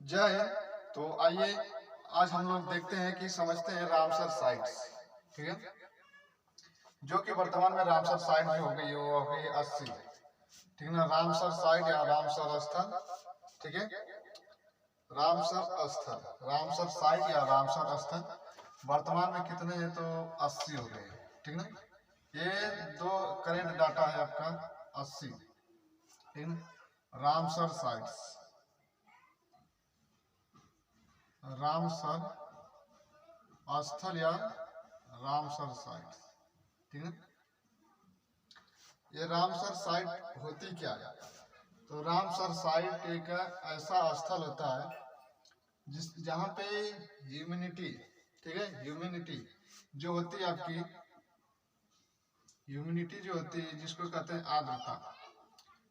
जय हिंद। तो आइए आज हम लोग देखते हैं कि समझते हैं रामसर साइट्स। ठीक है, जो कि वर्तमान में रामसर साइट जो हो गई वो हो गई 80। ठीक है ना, रामसर साइट या रामसर स्थल। ठीक है, रामसर स्थल, रामसर साइट या रामसर स्थल वर्तमान में कितने हैं तो 80 हो गए। ठीक ना, ये दो करेंट डाटा है आपका 80। ठीक ना, रामसर साइट्स, रामसर स्थल या रामसर साइट। ठीक है, ये रामसर साइट होती क्या है? तो रामसर साइट एक ऐसा स्थल होता है जिस जहाँ पे ह्यूमिनिटी, ठीक है, ह्यूमिनिटी जो होती है आपकी, ह्यूमिनिटी जो होती है जिसको कहते हैं आर्द्रता।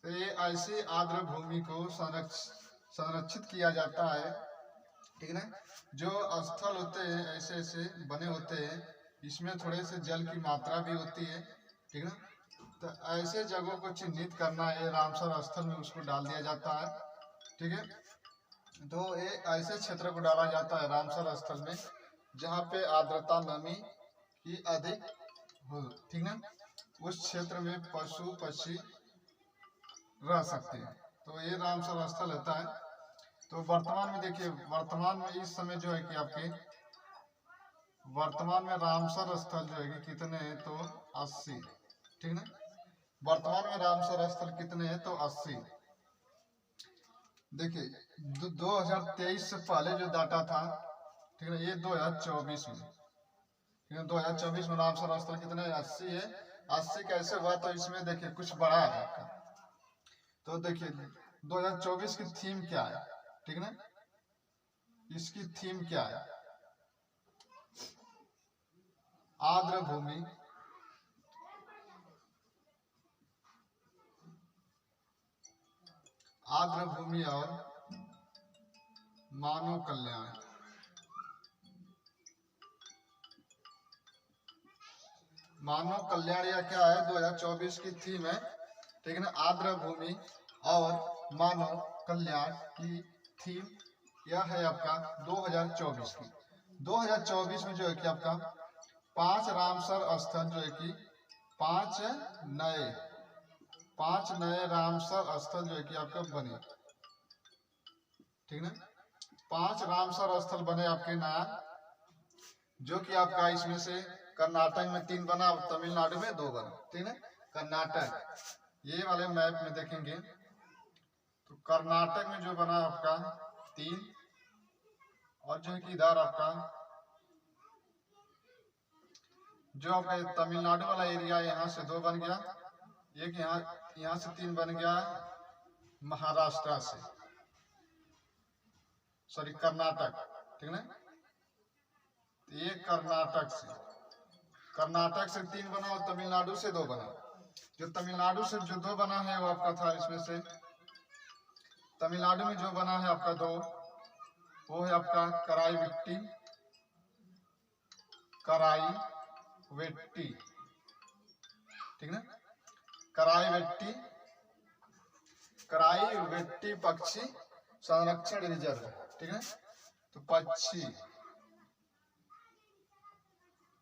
तो ये ऐसी आर्द्र भूमि को संरक्षित किया जाता है। ठीक है ना, जो स्थल होते हैं ऐसे ऐसे बने होते हैं, इसमें थोड़े से जल की मात्रा भी होती है। ठीक है ना, तो ऐसे जगहों को चिन्हित करना है, रामसर स्थल में उसको डाल दिया जाता है। ठीक है, तो ये ऐसे क्षेत्र को डाला जाता है रामसर स्थल में जहाँ पे आर्द्रता नमी की अधिक हो। ठीक है, उस क्षेत्र में पशु पक्षी रह सकते हैं, तो ये रामसर स्थल होता है। तो वर्तमान में देखिए, वर्तमान में इस समय जो है कि आपके वर्तमान में रामसर स्थल जो है कि कितने हैं तो 80। ठीक है, वर्तमान में रामसर स्थल कितने हैं तो 80। देखिए 2023 से पहले जो डाटा था, ठीक है, ये 2024 में, ठीक है, 2024 में रामसर स्थल कितने 80 है। 80 कैसे हुआ तो इसमें देखिए कुछ बड़ा है आपका। तो देखिए 2024 की थीम क्या है? ठीक है ना, इसकी थीम क्या है? आर्द्र भूमि, आर्द्र भूमि और मानव कल्याण। मानव कल्याण या क्या है 2024 की थीम है। ठीक है ना, आर्द्र भूमि और मानव कल्याण की थीम यह है आपका 2024 की। 2024 में जो है कि आपका 5 रामसर स्थल जो है कि 5 नए 5 नए रामसर स्थल जो है कि आपका बने। ठीक है ना, 5 रामसर स्थल बने आपके नया, जो कि आपका इसमें से कर्नाटक में 3 बना, तमिलनाडु में 2 बना। ठीक है, कर्नाटक ये वाले मैप में देखेंगे तो कर्नाटक में जो बना आपका 3, और जो है कि इधर आपका जो आपका तमिलनाडु वाला एरिया यहाँ से 2 बन गया, एक यहाँ से 3 बन गया महाराष्ट्र से, सॉरी कर्नाटक। ठीक है, ये कर्नाटक से 3 बना और तमिलनाडु से 2 बना। जो तमिलनाडु से जो 2 बना है वो आपका था, इसमें से तमिलनाडु में जो बना है आपका 2, वो है आपका कराईवेट्टी, कराईवेट्टी। ठीक है, कराईवेट्टी, कराईवेट्टी पक्षी संरक्षण रिजर्व। ठीक है, तो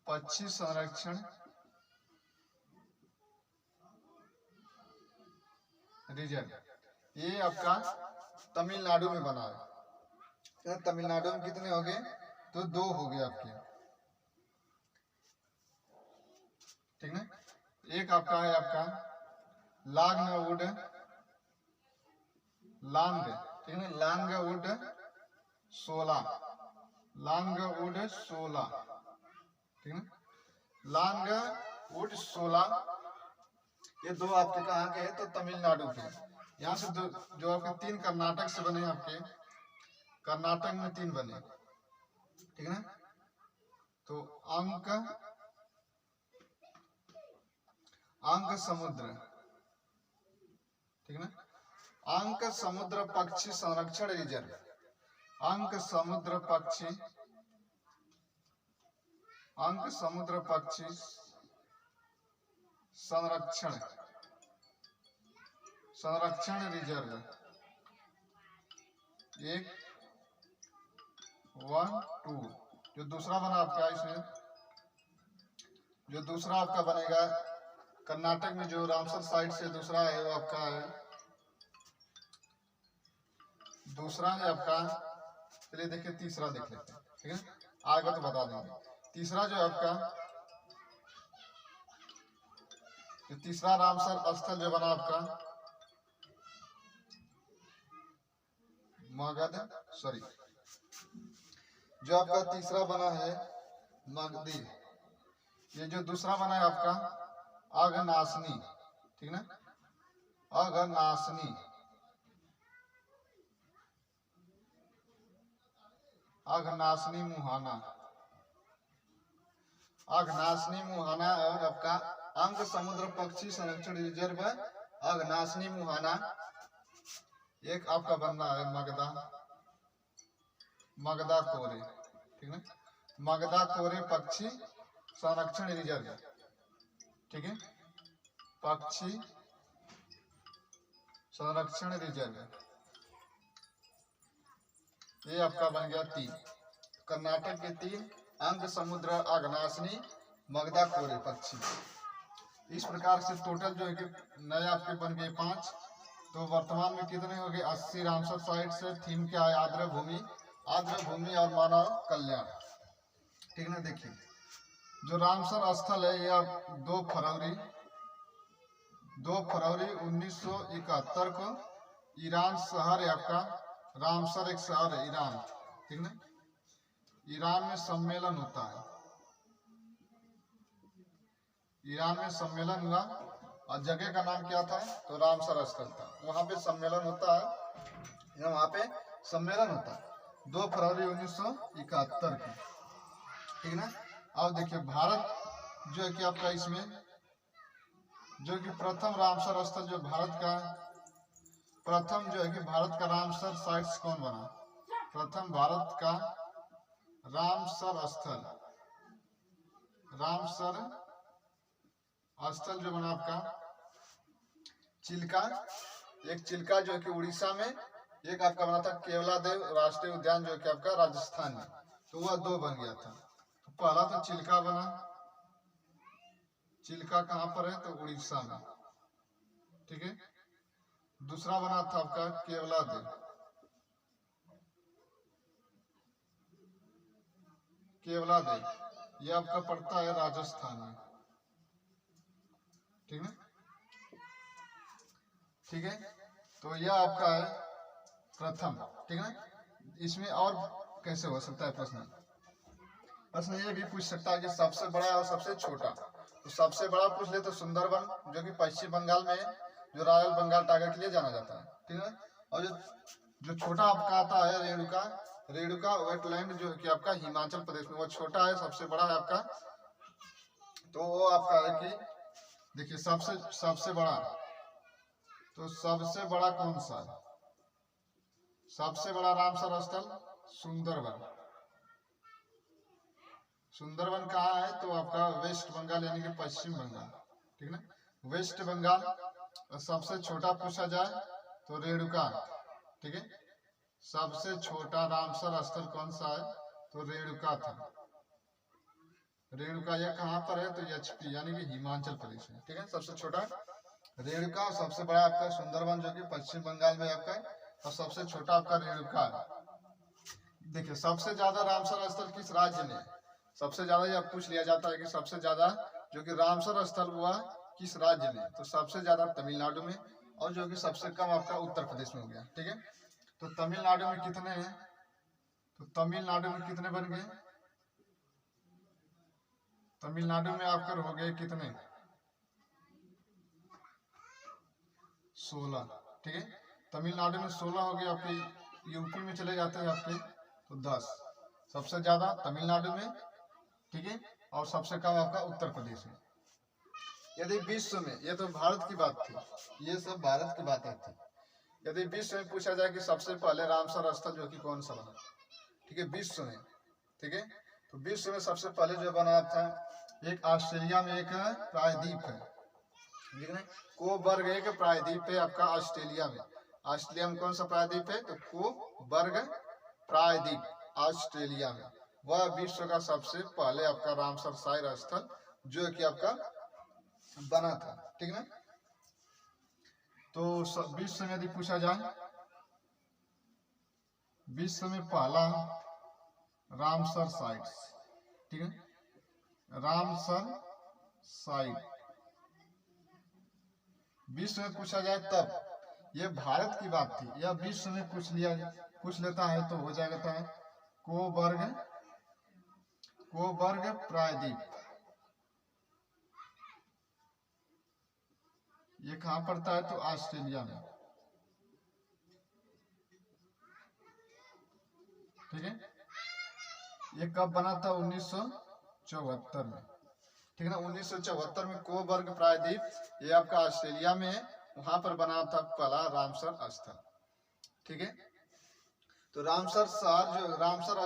पक्षी संरक्षण रिजर्व, ये आपका तमिलनाडु में बना है। तमिलनाडु में कितने हो गए तो 2 हो गए आपके। ठीक है, एक आपका है आपका लांगवुड, ठीक है, लांगवुड 16, लांगवुड 16। ठीक है, लांगवुड 16, ये 2 आपके कहाँ के हैं तो तमिलनाडु के। यहाँ से जो आपके 3 कर्नाटक से बने आपके, कर्नाटक में 3 बने। ठीक है, तो अंक समुद्र, ठीक है ना, अंक समुद्र पक्षी संरक्षण रिजर्व, अंक समुद्र पक्षी संरक्षण रिजर्व, एक 1 2। जो दूसरा बना आपका इसमें, जो दूसरा आपका बनेगा कर्नाटक में, जो रामसर साइड से दूसरा है वो आपका है, दूसरा है आपका, चलिए देखिए तीसरा देख लेते हैं, ठीक है, आएगा तो बता देंगे। तीसरा जो है आपका, जो तीसरा रामसर स्थल जो बना आपका मगध, सॉरी, जो आपका तीसरा बना है मगधी, ये जो दूसरा बना है आपका अघनासनी, ठीक ना, अघनासनी, अघनासनी मुहाना, अघनासनी मुहाना, और आपका अंग समुद्र पक्षी संरक्षण रिजर्व अघनासनी मुहाना, एक आपका बन रहा है मगधा, मगधा कोरे, ठीक है, मगधा कोरे पक्षी संरक्षण रिजर्व, ठीक है, पक्षी संरक्षण रिजर्व, ये आपका बन गया 3। कर्नाटक के 3 अंग समुद्र अघनासनी मगधा कोरे पक्षी। इस प्रकार से टोटल जो है कि नए आपके बन गए 5। तो वर्तमान में कितने हो गए? 80 रामसर साइट से। थीम क्या है? आर्द्र भूमि, आर्द्र भूमि और मानव कल्याण, ठीक है। देखिए जो रामसर स्थल है यह 2 फरवरी 1971 को ईरान शहर है आपका, रामसर एक शहर है ईरान, ठीक है, ईरान में सम्मेलन होता है, ईरान में सम्मेलन हुआ और जगह का नाम क्या था? तो रामसर स्थल था। वहां पे सम्मेलन होता है, वहां पे सम्मेलन होता है 2 फरवरी 1971 की, ठीक ना। अब देखिए भारत जो है कि आपका इसमें जो कि प्रथम रामसर स्थल जो भारत का प्रथम जो है कि भारत का रामसर साइट्स कौन बना? प्रथम भारत का रामसर स्थल, रामसर स्थल जो बना आपका चिल्का, एक चिल्का जो कि उड़ीसा में, एक आपका बना था केवलादेव राष्ट्रीय उद्यान जो कि आपका राजस्थान में, तो वह 2 बन गया था। तो पहला तो चिल्का बना, चिल्का कहाँ पर है? तो उड़ीसा में, ठीक है। दूसरा बना था आपका केवलादेव, केवलादेव ये आपका पड़ता है राजस्थान में, ठीक है, ठीक है। तो यह आपका है प्रथम, ठीक है ना। इसमें और कैसे हो सकता है प्रश्न? प्रश्न ये भी पूछ सकता है कि सबसे बड़ा और सबसे छोटा। तो सबसे बड़ा पूछ ले तो सुंदरवन जो कि पश्चिम बंगाल में, जो रॉयल बंगाल टाइगर के लिए जाना जाता है, ठीक है। और जो छोटा आपका आता है रेणुका, रेणुका वेटलैंड जो कि आपका हिमाचल प्रदेश में, वो छोटा है, सबसे बड़ा है आपका। तो वो आपका है कि देखिए सबसे बड़ा, तो सबसे बड़ा कौन सा है? सबसे बड़ा रामसर स्थल सुंदरवन। सुंदरवन कहाँ है? तो आपका वेस्ट बंगाल यानी कि पश्चिम बंगाल, ठीक है ना, वेस्ट बंगाल। और सबसे छोटा पूछा जाए तो रेणुका, ठीक है। सबसे छोटा रामसर स्थल कौन सा है? तो रेणुका था। रेणुका यह कहाँ पर है? तो एचपी यानी कि हिमाचल प्रदेश में, ठीक है। सबसे छोटा रेणुका और सबसे बड़ा आपका सुंदरवन जो कि पश्चिम बंगाल में आपका है, और सबसे छोटा आपका रेणुका है। देखिए सबसे ज्यादा रामसर स्थल किस राज्य में? सबसे ज्यादा यह पूछ लिया जाता है कि सबसे ज्यादा जो कि रामसर स्थल हुआ किस राज्य में? तो सबसे ज्यादा तमिलनाडु में, और जो कि सबसे कम आपका उत्तर प्रदेश में हो गया, ठीक है। तो तमिलनाडु में कितने हैं? तो तमिलनाडु में कितने बन गए? तमिलनाडु में आपके हो गए कितने? 16, ठीक है। तमिलनाडु में 16 हो गए। आपके यूपी में चले जाते हैं आपके तो 10। सबसे ज्यादा तमिलनाडु में, ठीक है, और सबसे कम आपका उत्तर प्रदेश में। यदि विश्व में, ये तो भारत की बात थी, ये सब भारत की बातें थी। यदि विश्व में पूछा जाए कि सबसे पहले रामसर स्थल जो कि कौन सा बना, ठीक है, विश्व में, ठीक है, तो विश्व में सबसे पहले जो बना था, एक ऑस्ट्रेलिया में एक प्रायद्वीप है, ठीक है। कोबर्ग एक प्रायद्वीप है आपका ऑस्ट्रेलिया में। ऑस्ट्रेलिया में कौन सा प्रायद्वीप है? तो कोबर्ग प्रायद्वीप, ऑस्ट्रेलिया में। वह विश्व का सबसे पहले आपका रामसर साइट स्थल जो कि आपका बना था, ठीक है। तो विश्व में यदि पूछा जाए, विश्व में पहला रामसर साइट्स, ठीक है, रामसर साइट विश्व में पूछा जाए तब ये भारत की बात थी, या विश्व में पूछ लेता है तो हो जाएगा कोबर्ग प्रायद्वीप। ये कहां पड़ता है तो ऑस्ट्रेलिया में, ठीक है। ये कब बना था 1974 में, ठीक है ना। 1974 में कोबर्ग प्रायद्वीप ये आपका ऑस्ट्रेलिया में है, वहां पर बना था पहला रामसर स्थल, ठीक है। तो रामसर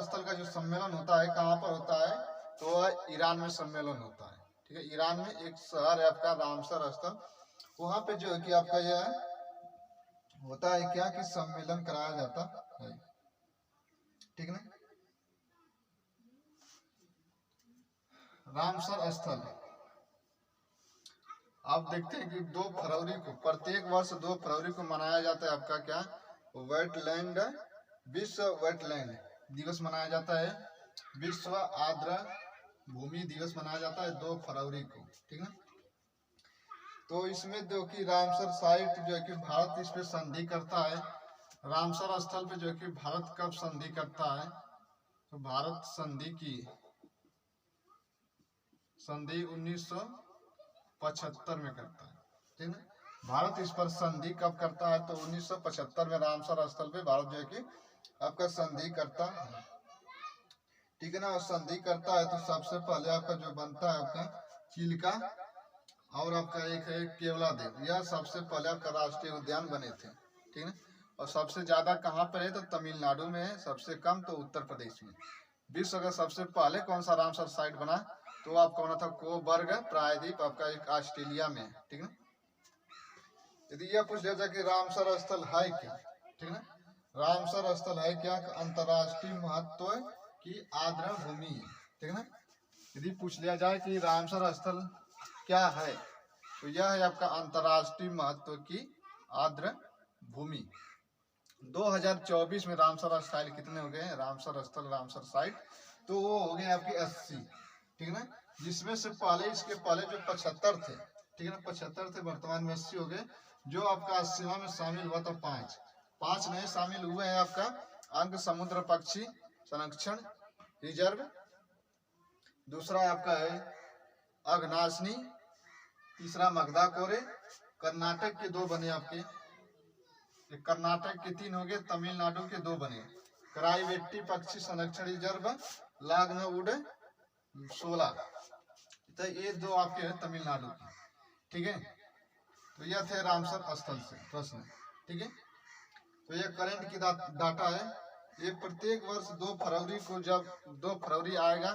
स्थल का जो सम्मेलन होता है कहाँ पर होता है तो ईरान में सम्मेलन होता है, ठीक है। ईरान में एक शहर है आपका रामसर स्थल, वहां पे जो है कि आपका यह होता है क्या कि सम्मेलन कराया जाता है, ठीक है। रामसर स्थल आप देखते हैं कि 2 फरवरी को, प्रत्येक वर्ष 2 फरवरी को मनाया जाता है आपका क्या वेटलैंड, विश्व वेटलैंड दिवस मनाया जाता है, विश्व आर्द्र भूमि दिवस मनाया जाता है 2 फरवरी को, ठीक है। तो इसमें जो कि रामसर साइट जो है कि भारत इस पे संधि करता है, रामसर स्थल पे जो है कि भारत कब संधि करता है तो भारत संधि 1975 में करता है, ठीक है। भारत इस पर संधि कब करता है तो 1975 में रामसर स्थल पे भारत जो है कि आपका संधि करता है, ठीक है ना। और संधि करता है तो सबसे पहले आपका जो बनता है आपका चिल्का और आपका एक है केवलादेव, यह सबसे पहले आपका राष्ट्रीय उद्यान बने थे, ठीक है। और सबसे ज्यादा कहाँ पर है तो तमिलनाडु में है, सबसे कम तो उत्तर प्रदेश में। विश्व का सबसे पहले कौन सा रामसर साइट बना तो आपका बना था कोबर्ग प्रायद्वीप, आपका एक ऑस्ट्रेलिया में, ठीक है। यदि यह पूछ लिया जाए कि रामसर स्थल है क्या, ठीक है, रामसर स्थल है क्या अंतरराष्ट्रीय महत्व की आर्द्र भूमि है, ठीक है ना। यदि पूछ लिया जाए कि रामसर स्थल क्या है तो यह है आपका अंतरराष्ट्रीय महत्व की आर्द्र भूमि। 2024 में रामसर साइट कितने हो गए रामसर स्थल रामसर साइट तो वो हो गए आपके 80, ठीक है ना। जिसमें से पहले इसके पहले जो 75 थे, ठीक है ना, 75 थे, वर्तमान में 80 हो गए। जो आपका 80वां में शामिल हुआ था 5 नए शामिल हुए हैं आपका अंग समुद्र पक्षी संरक्षण रिजर्व, दूसरा आपका है अघनाशिनी, तीसरा मगधा कोरे, कर्नाटक के 2 बने आपके, कर्नाटक के 3 हो गए, तमिलनाडु के 2 बने, कराईवेट्टी पक्षी संरक्षण रिजर्व, लागनवुड 16, तो ये 2 आपके हैं तमिलनाडु के, ठीक है। तो यह थे रामसर स्थल से प्रश्न, ठीक है। तो यह करंट की डाटा है, ये प्रत्येक वर्ष 2 फरवरी को जब 2 फरवरी आएगा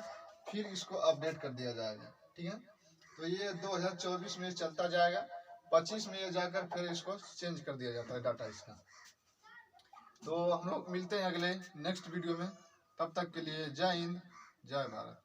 फिर इसको अपडेट कर दिया जाएगा, ठीक है। तो ये 2024 में चलता जाएगा, 25 में ये जाकर फिर इसको चेंज कर दिया जाता है डाटा इसका। तो हम लोग मिलते हैं अगले नेक्स्ट वीडियो में, तब तक के लिए जय हिंद जय भारत।